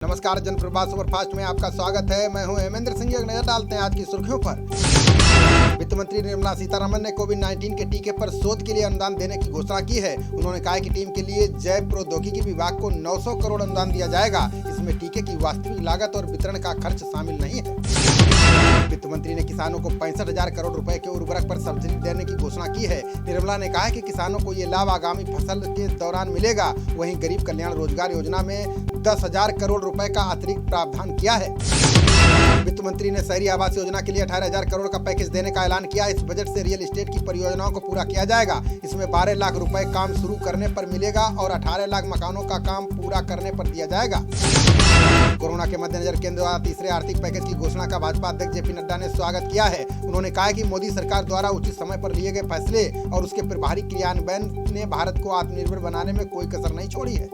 नमस्कार, जनप्रवास सुपरफास्ट में आपका स्वागत है। मैं हूं हेमेंद्र सिंह। एक नजर डालते हैं आज की सुर्खियों पर। वित्त मंत्री निर्मला सीतारमण ने कोविड-19 के टीके पर शोध के लिए अनुदान देने की घोषणा की है। उन्होंने कहा कि टीम के लिए जैव प्रौद्योगिकी विभाग को 900 करोड़ अनुदान दिया जाएगा। इसमें टीके की वास्तविक लागत और वितरण का खर्च शामिल नहीं है। वित्त मंत्री ने किसानों को 65,000 करोड़ रुपए के उर्वरक पर सब्सिडी देने की घोषणा की है। निर्मला ने कहा कि किसानों को ये लाभ आगामी फसल के दौरान मिलेगा। वहीं गरीब कल्याण रोजगार योजना में 10,000 करोड़ रुपए का अतिरिक्त प्रावधान किया है। वित्त मंत्री ने शहरी आवास योजना के लिए 18,000 करोड़ का पैकेज देने का ऐलान किया। इस बजट से रियल एस्टेट की परियोजनाओं को पूरा किया जाएगा। इसमें 12 लाख रुपए काम शुरू करने पर मिलेगा और 18 लाख मकानों का काम पूरा करने पर दिया जाएगा। कोरोना के मद्देनजर केंद्र द्वारा तीसरे आर्थिक पैकेज की घोषणा का भाजपा अध्यक्ष जेपी नड्डा ने स्वागत किया है। उन्होंने कहा कि मोदी सरकार द्वारा उचित समय पर लिए गए फैसले और उसके प्रभावी क्रियान्वयन ने भारत को आत्मनिर्भर बनाने में कोई कसर नहीं छोड़ी है।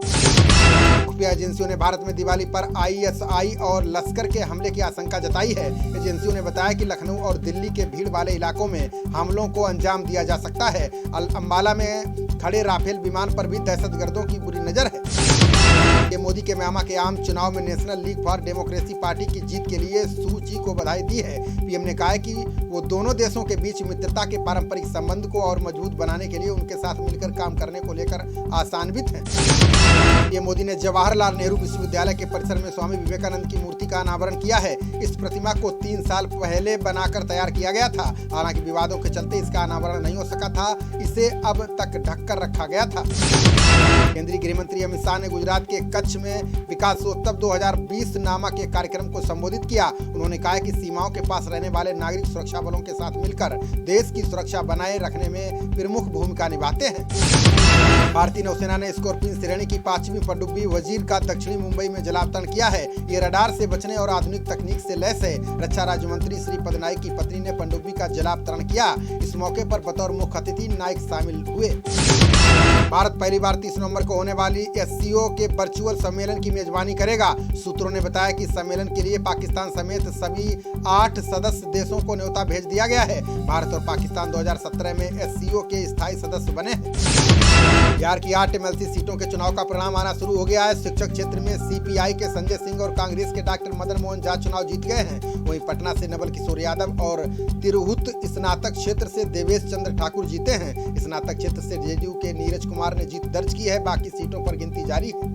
खुफिया एजेंसियों ने भारत में दिवाली पर आईएसआई और लश्कर के हमले की आशंका जताई है। एजेंसियों ने बताया कि लखनऊ और दिल्ली के भीड़ वाले इलाकों में हमलों को अंजाम दिया जा सकता है। अंबाला में खड़े राफेल विमान पर भी दहशतगर्दों की बुरी नजर है। ये मोदी के म्यांमार के आम चुनाव में national league for democracy party की जीत के लिए सू ची को बधाई दी है। पीएम ने कहा कि वो दोनों देशों के बीच मित्रता के पारंपरिक संबंध को और मजबूत बनाने के लिए उनके साथ मिलकर काम करने को लेकर आशान्वित हैं। पीएम मोदी ने जवाहरलाल नेहरू विश्वविद्यालय के परिसर में स्वामी विवेकानंद की मूर्ति का अनावरण किया है। इस प्रतिमा को 3 साल पहले बनाकर तैयार किया गया था। हालांकि विवादों के चलते इसका अनावरण नहीं हो सका था। इसे अब तक ढककर रखा गया था। केंद्रीय गृह मंत्री अमित शाह ने गुजरात के कच्छ में विकासोत्सव 2020 नामक एक कार्यक्रम को संबोधित किया। उन्होंने कहा कि सीमाओं के पास रहने वाले नागरिक सुरक्षा बलों के साथ मिलकर देश की सुरक्षा बनाए रखने में प्रमुख भूमिका निभाते हैं। भारतीय नौसेना ने स्कॉर्पियन श्रेणी की 5वीं पनडुब्बी वजीर का दक्षिणी मुंबई में जलावतरण किया है। ये रडार से बचने और आधुनिक तकनीक से लैस है। रक्षा राज्य मंत्री श्रीपद नाइक की पत्नी ने पनडुब्बी का जलावतरण किया। इस मौके पर बतौर मुख्य अतिथि नाइक शामिल हुए। भारत पहली बार 30 नवंबर को होने वाली एससीओ के वर्चुअल सम्मेलन की मेजबानी करेगा। सूत्रों ने बताया कि सम्मेलन के लिए पाकिस्तान समेत सभी 8 सदस्य देशों को न्योता भेज दिया गया है। भारत और पाकिस्तान 2017 में एससीओ के स्थायी सदस्य बने हैं। बिहार की 8 एमएलसी सीटों के चुनाव का परिणाम आना शुरू हो गया है। शिक्षक क्षेत्र में सीपीआई के संजय सिंह और कांग्रेस के डॉक्टर मदन मोहन झा चुनाव जीत गए हैं। वहीं पटना से नवल किशोर यादव और तिरहुत स्नातक क्षेत्र से देवेश चंद्र ठाकुर जीते हैं। स्नातक क्षेत्र से जेडीयू के नीरज कुमार ने जीत दर्ज की है। बाकी सीटों पर गिनती जारी है।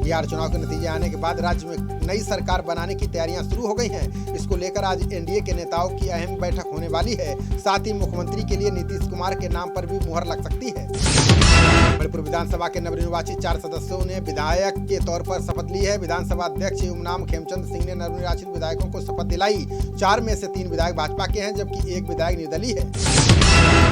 बिहार चुनाव के नतीजे आने के बाद राज्य में नई सरकार बनाने की तैयारियां शुरू हो गई हैं। इसको लेकर आज एनडीए के नेताओं की अहम बैठक होने वाली है। साथ ही मुख्यमंत्री के लिए नीतीश कुमार के नाम पर भी मुहर लग सकती है। मणिपुर विधानसभा के नवनिर्वाचित 4 सदस्यों ने विधायक के तौर पर शपथ ली है। विधानसभा अध्यक्ष युमनाम खेमचंद सिंह ने नवनिर्वाचित विधायकों को शपथ दिलाई। 4 में से 3 विधायक भाजपा के हैं, जबकि 1 विधायक निर्दलीय है।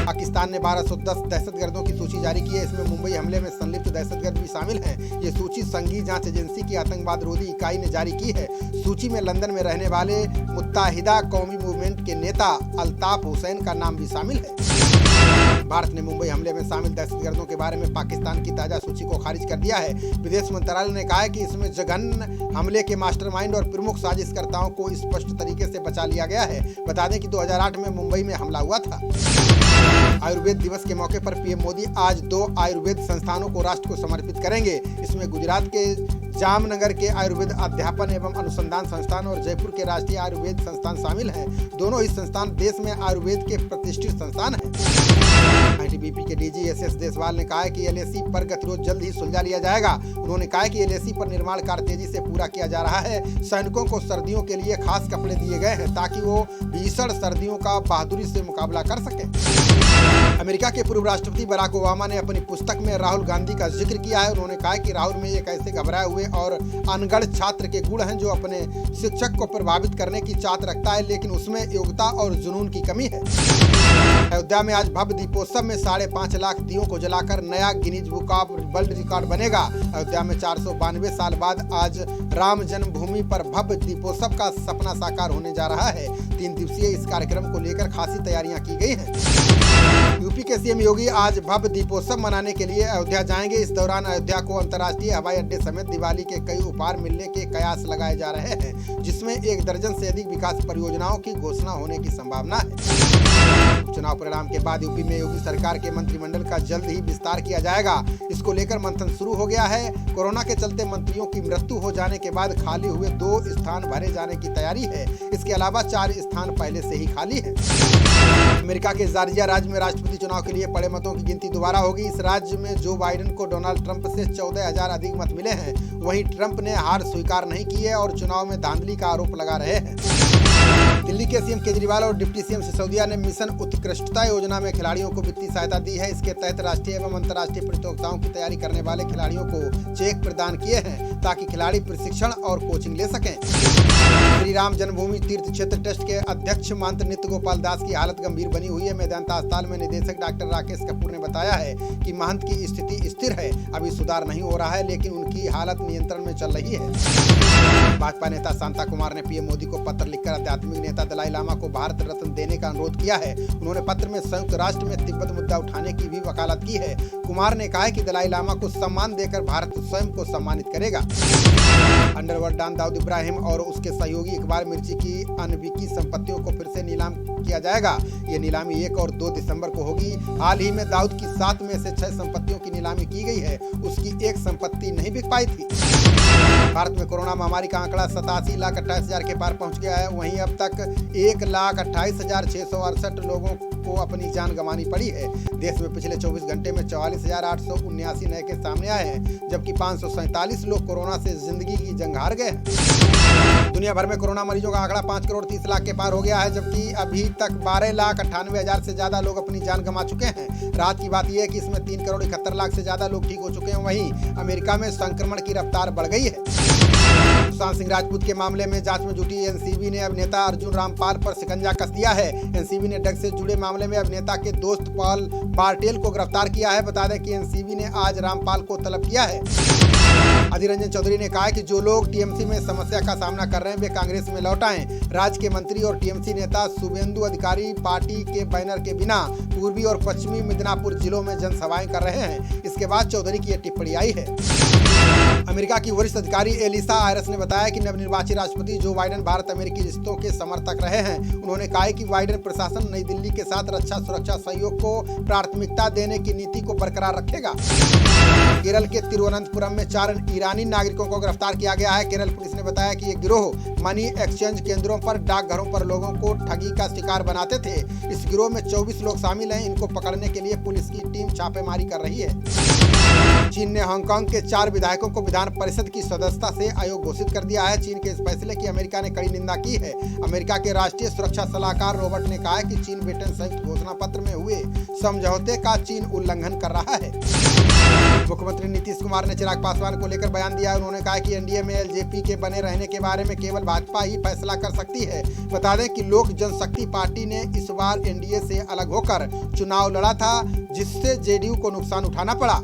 पाकिस्तान ने 1210 दहशतगर्दों की सूची जारी की है। इसमें मुंबई हमले में संलिप्त दहशतगर्द भी शामिल हैं। ये सूची संघीय जांच एजेंसी की आतंकवाद रोधी इकाई ने जारी की है। सूची में लंदन में रहने वाले मुत्ताहिदा कौमी मूवमेंट के नेता अल्ताफ हुसैन का नाम भी शामिल है। भारत ने मुंबई हमले में शामिल दहशतगर्दों के बारे में पाकिस्तान की ताजा सूची को खारिज कर दिया है। विदेश मंत्रालय ने कहा है कि इसमें जघन्य हमले के मास्टरमाइंड और प्रमुख साजिशकर्ताओं को स्पष्ट तरीके से बचा लिया गया है। बता दें कि 2008 में मुंबई में हमला हुआ था। आयुर्वेद दिवस के मौके पर पीएम मोदी आज 2 आयुर्वेद संस्थानों को राष्ट्र को समर्पित करेंगे। इसमें गुजरात के जामनगर के आयुर्वेद अध्यापन एवं अनुसंधान संस्थान और जयपुर के राष्ट्रीय आयुर्वेद संस्थान शामिल हैं। दोनों ही संस्थान देश में आयुर्वेद के प्रतिष्ठित संस्थान हैं। आईटीबीपी के डीजी एसएस देसवाल ने कहा है कि एलएसी पर गतिरोध जल्द ही सुलझा लिया जाएगा। उन्होंने कहा कि एलएसी पर निर्माण कार्य तेजी से पूरा किया जा रहा है। सैनिकों को सर्दियों के लिए खास कपड़े दिए गए हैं ताकि वो भीषण सर्दियों का बहादुरी से मुकाबला कर सके। अमेरिका के पूर्व राष्ट्रपति बराक ओबामा ने अपनी पुस्तक में राहुल गांधी का जिक्र किया है। उन्होंने कहा कि राहुल में एक ऐसे घबराए हुए और अनगढ़ छात्र के गुण हैं जो अपने शिक्षक को प्रभावित करने की चाहत रखता है, लेकिन उसमें योग्यता और जुनून की कमी है। अयोध्या में आज भव्य दीपोत्सव में 5.5 लाख दियों को जलाकर नया Guinness book of world record बनेगा। अयोध्या में 492 साल बाद आज राम जन्मभूमि पर भव्य दीपोत्सव का सपना साकार होने जा रहा है। 3 दिवसीय इस कार्यक्रम को लेकर खासी तैयारियां की गई हैं। यूपी के सीएम योगी आज भव्य दीपोत्सव मनाने के लिए अयोध्या जाएंगे। इस दौरान अयोध्या को अंतर्राष्ट्रीय हवाई अड्डे समेत दिवाली के कई उपहार मिलने के कयास लगाए जा रहे हैं, जिसमें 1 दर्जन से अधिक विकास परियोजनाओं की घोषणा होने की संभावना है। चुनाव परिणाम के बाद यूपी में योगी सरकार सरकार के मंत्रिमंडल का जल्द ही विस्तार किया जाएगा। इसको लेकर मंथन शुरू हो गया है। कोरोना के चलते मंत्रियों की मृत्यु हो जाने के बाद खाली हुए 2 स्थान भरे जाने की तैयारी है। इसके अलावा 4 स्थान पहले से ही खाली है। अमेरिका के जॉर्जिया राज्य में राष्ट्रपति चुनाव के लिए पड़े मतों की गिनती दोबारा होगी। इस राज्य में जो बाइडेन को डोनाल्ड ट्रंप से 14,000 अधिक मत मिले हैं। वहीं ट्रंप ने हार स्वीकार नहीं की है और चुनाव में धांधली का आरोप लगा रहे हैं। दिल्ली के सीएम केजरीवाल और डिप्टी सीएम सिसोदिया ने मिशन उत्कृष्टता योजना में खिलाड़ियों को वित्तीय सहायता दी है। इसके तहत राष्ट्रीय एवं अंतर्राष्ट्रीय प्रतियोगिताओं की तैयारी करने वाले खिलाड़ियों को चेक प्रदान किए हैं ताकि खिलाड़ी प्रशिक्षण और कोचिंग ले सकें। श्री राम जन्मभूमि तीर्थ क्षेत्र ट्रस्ट के अध्यक्ष महंत नित्य गोपाल दास की हालत गंभीर बनी हुई है। मेदांता अस्पताल में निदेशक डॉक्टर राकेश कपूर ने बताया है कि महंत की स्थिति स्थिर है, अभी सुधार नहीं हो रहा है, लेकिन उनकी हालत नियंत्रण में चल रही है। भाजपा नेता शांता कुमार ने पीएम मोदी को पत्र लिखकर आध्यात्मिक नेता दलाई लामा को भारत रत्न देने का अनुरोध किया है। उन्होंने पत्र में संयुक्त राष्ट्र में तिब्बत मुद्दा उठाने की भी वकालत की है। कुमार ने कहा है कि दलाई लामा को सम्मान देकर भारत स्वयं को सम्मानित करेगा। अंडरवर्ल्ड डॉन दाऊद इब्राहिम और उसके सहयोगी इकबाल मिर्ची की अनबिकी संपत्तियों को फिर से नीलाम किया जाएगा। ये नीलामी 1 और 2 दिसंबर को होगी। हाल ही में दाऊद की 7 में से 6 संपत्तियों की नीलामी की गई है। उसकी एक संपत्ति नहीं बिक पाई थी। भारत में कोरोना महामारी का आंकड़ा 87,28,000 के पार पहुंच गया है। वहीं अब तक 1,28,668 लोगों को अपनी जान गंवानी पड़ी है। देश में पिछले 24 घंटे में 44,879 नए केस सामने आए हैं, जबकि 547 लोग कोरोना से जिंदगी की जंग हार गए हैं। दुनिया भर में कोरोना मरीजों का आंकड़ा 5,30,00,000 के पार हो गया है, जबकि अभी तक 12,98,000 से ज्यादा लोग अपनी जान गंवा चुके हैं। रात की बात यह है कि इसमें 3,71,00,000 से ज्यादा लोग ठीक हो चुके हैं। वहीं अमेरिका में संक्रमण की रफ्तार बढ़ गई है। सुशांत सिंह राजपूत के मामले में जांच में जुटी एनसीबी ने अभिनेता अर्जुन रामपाल पर शिकंजा कस दिया है। एनसीबी ने ड्रग्स से जुड़े मामले में अभिनेता के दोस्त पॉल बार्टेल को गिरफ्तार किया है। बता दें कि एनसीबी ने आज रामपाल को तलब किया है। अधीर रंजन चौधरी ने कहा है कि जो लोग टीएमसी में समस्या का सामना कर रहे हैं वे कांग्रेस में लौट आएं। राज्य के मंत्री और टीएमसी नेता शुभेंदु अधिकारी पार्टी के बैनर के बिना पूर्वी और पश्चिमी मिदनापुर जिलों में जनसभाएं कर रहे हैं। इसके बाद चौधरी की यह टिप्पणी आई है। अमेरिका की वरिष्ठ अधिकारी एलिसा आयरस ने बताया कि नवनिर्वाचित राष्ट्रपति जो बाइडेन भारत अमेरिकी रिश्तों के समर्थक रहे हैं। उन्होंने कहा कि बाइडेन प्रशासन नई दिल्ली के साथ रक्षा सुरक्षा सहयोग को प्राथमिकता देने की नीति को बरकरार रखेगा। केरल के तिरुवनंतपुरम में 4 ईरानी नागरिकों को गिरफ्तार किया गया है। केरल पुलिस ने बताया कि ये गिरोह मनी एक्सचेंज केंद्रों पर डाकघरों पर लोगों को ठगी का शिकार बनाते थे। इस गिरोह में 24 लोग शामिल हैं। इनको पकड़ने के लिए पुलिस की टीम छापेमारी कर रही है। चीन ने हांगकांग के 4 विधायकों को विधान परिषद की सदस्यता से अयोग्य घोषित कर दिया है। चीन के इस फैसले की अमेरिका ने कड़ी निंदा की है। अमेरिका के राष्ट्रीय सुरक्षा सलाहकार रॉबर्ट ने कहा है कि चीन ब्रिटेन संयुक्त घोषणा पत्र में हुए समझौते का चीन उल्लंघन कर रहा है। मुख्यमंत्री नीतीश कुमार ने चिराग पासवान को लेकर बयान दिया है। उन्होंने कहा कि एनडीए में एलजेपी के बने रहने के बारे में केवल भाजपा ही फैसला कर सकती है। बता दें कि लोक जनशक्ति पार्टी ने इस बार एनडीए से अलग होकर चुनाव लड़ा था, जिससे जेडीयू को नुकसान उठाना पड़ा।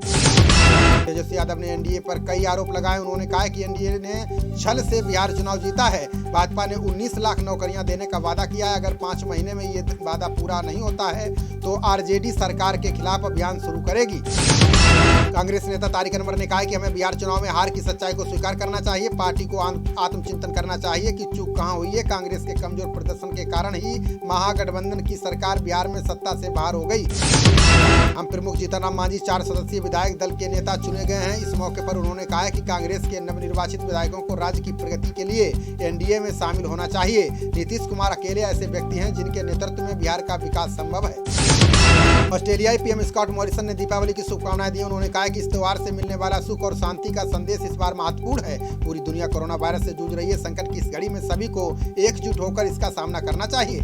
तेजस्वी यादव ने एनडीए पर कई आरोप लगाए। उन्होंने कहा कि एनडीए ने छल से बिहार चुनाव जीता है। भाजपा ने 19 लाख नौकरियां देने का वादा किया है। अगर 5 महीने में ये वादा पूरा नहीं होता है तो आरजेडी सरकार के खिलाफ अभियान शुरू करेगी। कांग्रेस नेता तारिक अनवर ने कहा कि हमें बिहार चुनाव में हार की सच्चाई को स्वीकार करना चाहिए। पार्टी को आत्मचिंतन करना चाहिए कि चूक कहां हुई है। कांग्रेस के कमजोर प्रदर्शन के कारण ही महागठबंधन की सरकार बिहार में सत्ता से बाहर हो गई। हम प्रमुख जीतनराम मांझी 4 सदस्यीय विधायक दल के नेता चुने गए हैं। इस मौके पर उन्होंने कहा कि कांग्रेस के नवनिर्वाचित विधायकों को राज्य की प्रगति के लिए एनडीए में शामिल होना चाहिए। नीतीश कुमार अकेले ऐसे व्यक्ति हैं जिनके नेतृत्व में बिहार का विकास संभव है। ऑस्ट्रेलियाई पीएम स्कॉट मॉरिसन ने दीपावली की शुभकामनाएं दी। उन्होंने कहा कि इस त्योहार से मिलने वाला सुख और शांति का संदेश इस बार महत्वपूर्ण है। पूरी दुनिया कोरोना वायरस से जूझ रही है। संकट की इस घड़ी में सभी को एकजुट होकर इसका सामना करना चाहिए।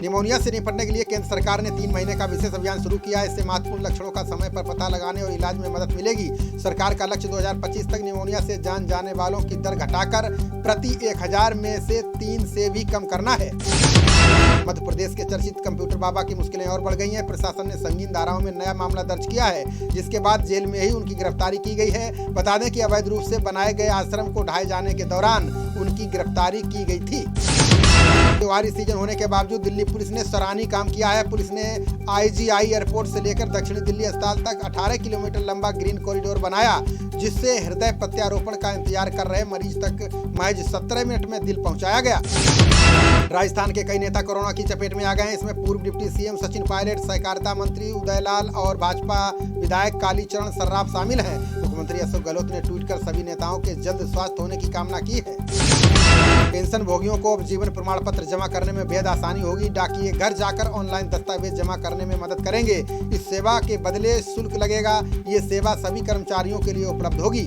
निमोनिया से निपटने के लिए केंद्र सरकार ने 3 महीने का विशेष अभियान शुरू किया है। इससे महत्वपूर्ण लक्षणों का समय पर पता लगाने और इलाज में मदद मिलेगी। सरकार का लक्ष्य 2025 तक निमोनिया से जान जाने वालों की दर घटाकर प्रति 1000 में से 3 से भी कम करना है। मध्य प्रदेश के चर्चित कंप्यूटर बाबा की मुश्किलें और बढ़ गई हैं। प्रशासन ने संगीन धाराओं में नया मामला दर्ज किया है, जिसके बाद जेल में ही उनकी गिरफ्तारी की गई है। बता दें कि अवैध रूप से बनाए गए आश्रम को ढाए जाने के दौरान उनकी गिरफ्तारी की गई थी। त्योहारी सीजन होने के बावजूद दिल्ली पुलिस ने सराहनीय काम किया है। पुलिस ने आईजीआई एयरपोर्ट से लेकर दक्षिणी दिल्ली अस्पताल तक 18 किलोमीटर लंबा ग्रीन कॉरिडोर बनाया, जिससे हृदय प्रत्यारोपण का इंतजार कर रहे मरीज तक महज 17 मिनट में दिल पहुंचाया गया। राजस्थान के कई नेता कोरोना की चपेट में आ गए हैं। इसमें पूर्व डिप्टी सीएम सचिन पायलट, सहकारिता मंत्री उदयलाल और भाजपा विधायक कालीचरण सर्राफ शामिल हैं। मुख्यमंत्री अशोक गहलोत ने ट्वीट कर सभी नेताओं के जल्द स्वस्थ होने की कामना की है। पेंशन भोगियों को अब जीवन प्रमाण पत्र जमा करने में बेहद आसानी होगी। डाकिये घर जाकर ऑनलाइन दस्तावेज जमा करने में मदद करेंगे। इस सेवा के बदले शुल्क लगेगा। ये सेवा सभी कर्मचारियों के लिए उपलब्ध होगी।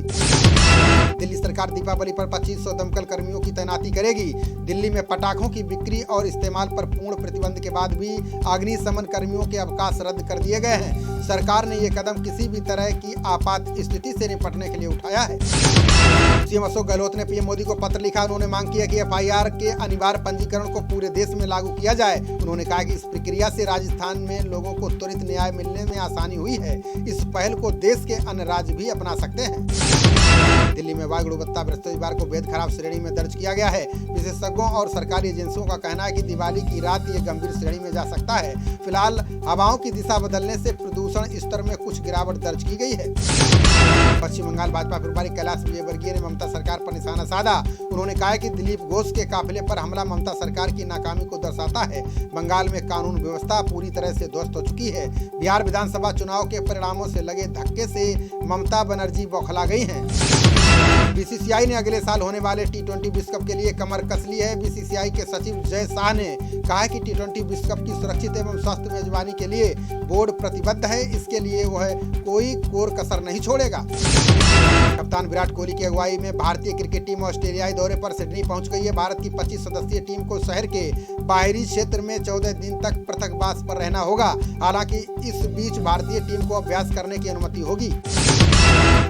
दिल्ली सरकार दीपावली पर 2500 दमकल कर्मियों की तैनाती करेगी। दिल्ली में पटाखों की बिक्री और इस्तेमाल पर पूर्ण प्रतिबंध के बाद भी अग्निशमन कर्मियों के अवकाश रद्द कर दिए गए हैं। सरकार ने ये कदम किसी भी तरह की आपात स्थिति से निपटने के लिए उठाया है। सीएम अशोक गहलोत ने पीएम मोदी को पत्र लिखा। उन्होंने मांग की है कि एफआईआर के अनिवार्य पंजीकरण को पूरे देश में लागू किया जाए। उन्होंने कहा कि इस प्रक्रिया से राजस्थान में लोगों को त्वरित न्याय मिलने में आसानी हुई है। इस पहल को देश के अन्य राज्य भी अपना सकते हैं। दिल्ली में वायु गुणवत्ता बृहस्पतिवार को बेहद खराब श्रेणी में दर्ज किया गया है। विशेषज्ञों और सरकारी एजेंसियों का कहना है कि दिवाली की रात ये गंभीर श्रेणी में जा सकता है। फिलहाल हवाओं की दिशा बदलने से प्रदूषण स्तर में कुछ गिरावट दर्ज की गई है। पश्चिम बंगाल भाजपा प्रभारी कैलाश विजयवर्गीय ने ममता सरकार पर निशाना साधा। उन्होंने कहा कि दिलीप घोष के काफिले पर हमला ममता सरकार की नाकामी को दर्शाता है। बंगाल में कानून व्यवस्था पूरी तरह से ध्वस्त हो चुकी है। बिहार विधानसभा चुनाव के परिणामों से लगे धक्के से ममता बनर्जी बौखला गई हैं। बीसीसीआई ने अगले साल होने वाले T20 विश्व कप के लिए कमर कस ली है। बीसीसीआई के सचिव जय शाह ने कहा है कि T20 विश्व कप की सुरक्षित एवं स्वस्थ मेजबानी के लिए बोर्ड प्रतिबद्ध है। इसके लिए वह कोई कोर कसर नहीं छोड़ेगा। कप्तान विराट कोहली की अगुवाई में भारतीय क्रिकेट टीम ऑस्ट्रेलियाई दौरे पर सिडनी पहुंच गई है। भारत की 25 सदस्यीय टीम को शहर के बाहरी क्षेत्र में 14 दिन तक पृथकवास पर रहना होगा। हालांकि इस बीच भारतीय टीम को अभ्यास करने की अनुमति होगी।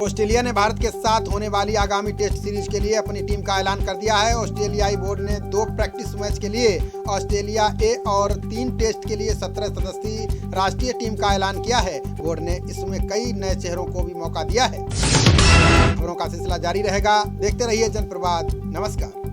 ऑस्ट्रेलिया ने भारत के साथ होने वाली आगामी टेस्ट सीरीज के लिए अपनी टीम का ऐलान कर दिया है। ऑस्ट्रेलियाई बोर्ड ने 2 प्रैक्टिस मैच के लिए ऑस्ट्रेलिया ए और 3 टेस्ट के लिए 17 सदस्यीय राष्ट्रीय टीम का ऐलान किया है। बोर्ड ने इसमें कई नए चेहरों को भी मौका दिया है। खबरों का सिलसिला जारी रहेगा। देखते रहिए जनप्रवाद। नमस्कार।